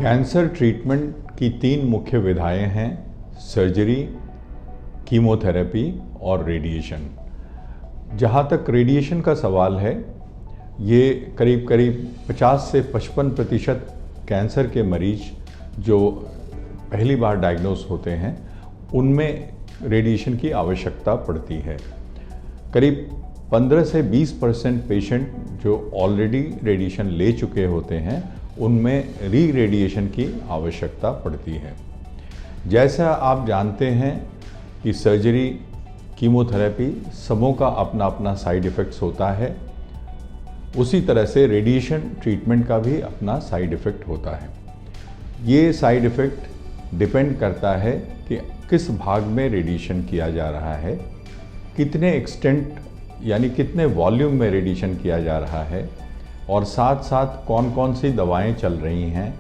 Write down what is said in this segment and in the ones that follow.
Cancer treatment की 3 मुख्य विधाएं हैं: सर्जरी, कीमोथेरेपी और रेडिएशन। जहाँ तक रेडिएशन का सवाल है, ये करीब 50 से 55% कैंसर के मरीज जो पहली बार डायग्नोस होते हैं उनमें रेडिएशन की आवश्यकता पड़ती है। करीब 15 से 20% पेशेंट जो ऑलरेडी रेडिएशन ले चुके होते हैं उनमें री रेडिएशन की आवश्यकता पड़ती है। जैसा आप जानते हैं कि सर्जरी, कीमोथेरेपी सबों का अपना अपना साइड इफ़ेक्ट्स होता है, उसी तरह से रेडिएशन ट्रीटमेंट का भी अपना साइड इफ़ेक्ट होता है। ये साइड इफ़ेक्ट डिपेंड करता है कि किस भाग में रेडिएशन किया जा रहा है, कितने एक्सटेंट यानी कितने वॉल्यूम में रेडिएशन किया जा रहा है, और साथ साथ कौन कौन सी दवाएं चल रही हैं,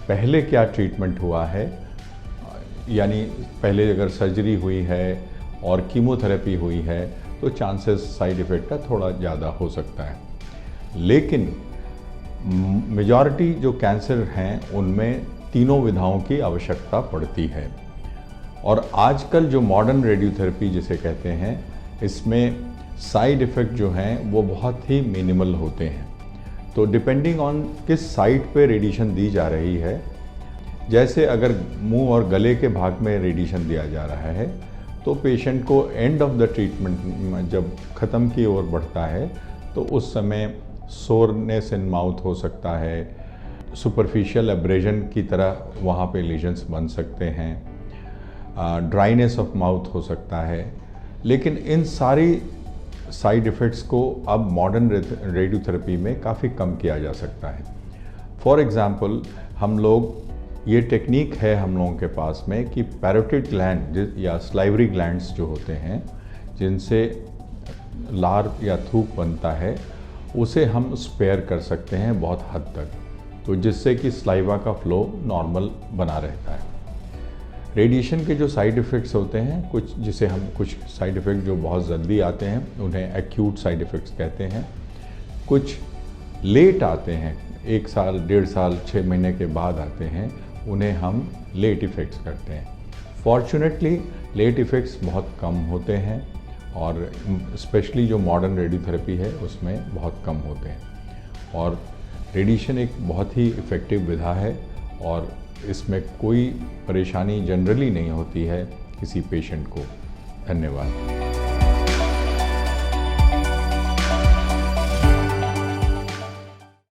पहले क्या ट्रीटमेंट हुआ है, यानी पहले अगर सर्जरी हुई है और कीमोथेरेपी हुई है तो चांसेस साइड इफ़ेक्ट का थोड़ा ज़्यादा हो सकता है। लेकिन मेजॉरिटी जो कैंसर हैं उनमें तीनों विधाओं की आवश्यकता पड़ती है। और आजकल जो मॉडर्न रेडियोथेरेपी जिसे कहते हैं, इसमें साइड इफ़ेक्ट जो हैं वो बहुत ही मिनिमल होते हैं। तो डिपेंडिंग ऑन किस साइट पे रेडिएशन दी जा रही है, जैसे अगर मुंह और गले के भाग में रेडिएशन दिया जा रहा है तो पेशेंट को एंड ऑफ द ट्रीटमेंट जब ख़त्म की ओर बढ़ता है तो उस समय सोरनेस इन माउथ हो सकता है, सुपरफिशियल एब्रेजन की तरह वहाँ पे लीजन्स बन सकते हैं, ड्राइनेस ऑफ माउथ हो सकता है। लेकिन इन सारी साइड इफ़ेक्ट्स को अब मॉडर्न रेडियोथेरेपी में काफ़ी कम किया जा सकता है। फॉर एग्ज़ाम्पल, हम लोग ये टेक्निक है हम लोगों के पास में कि पैरोटिड ग्लैंड या स्लाइवरी ग्लैंड्स जो होते हैं जिनसे लार या थूक बनता है, उसे हम स्पेयर कर सकते हैं बहुत हद तक, तो जिससे कि स्लाइवा का फ्लो नॉर्मल बना रहता है। रेडिएशन के जो साइड इफ़ेक्ट्स होते हैं, कुछ साइड इफ़ेक्ट जो बहुत जल्दी आते हैं उन्हें एक्यूट साइड इफ़ेक्ट्स कहते हैं, कुछ लेट आते हैं, 1 साल, 1.5 साल, 6 महीने के बाद आते हैं, उन्हें हम लेट इफ़ेक्ट्स करते हैं। फॉर्चुनेटली लेट इफ़ेक्ट्स बहुत कम होते हैं और स्पेशली जो मॉडर्न रेडियोथेरेपी है उसमें बहुत कम होते हैं। और रेडिएशन एक बहुत ही इफ़ेक्टिव विधा है और इसमें कोई परेशानी जनरली नहीं होती है किसी पेशेंट को। धन्यवाद।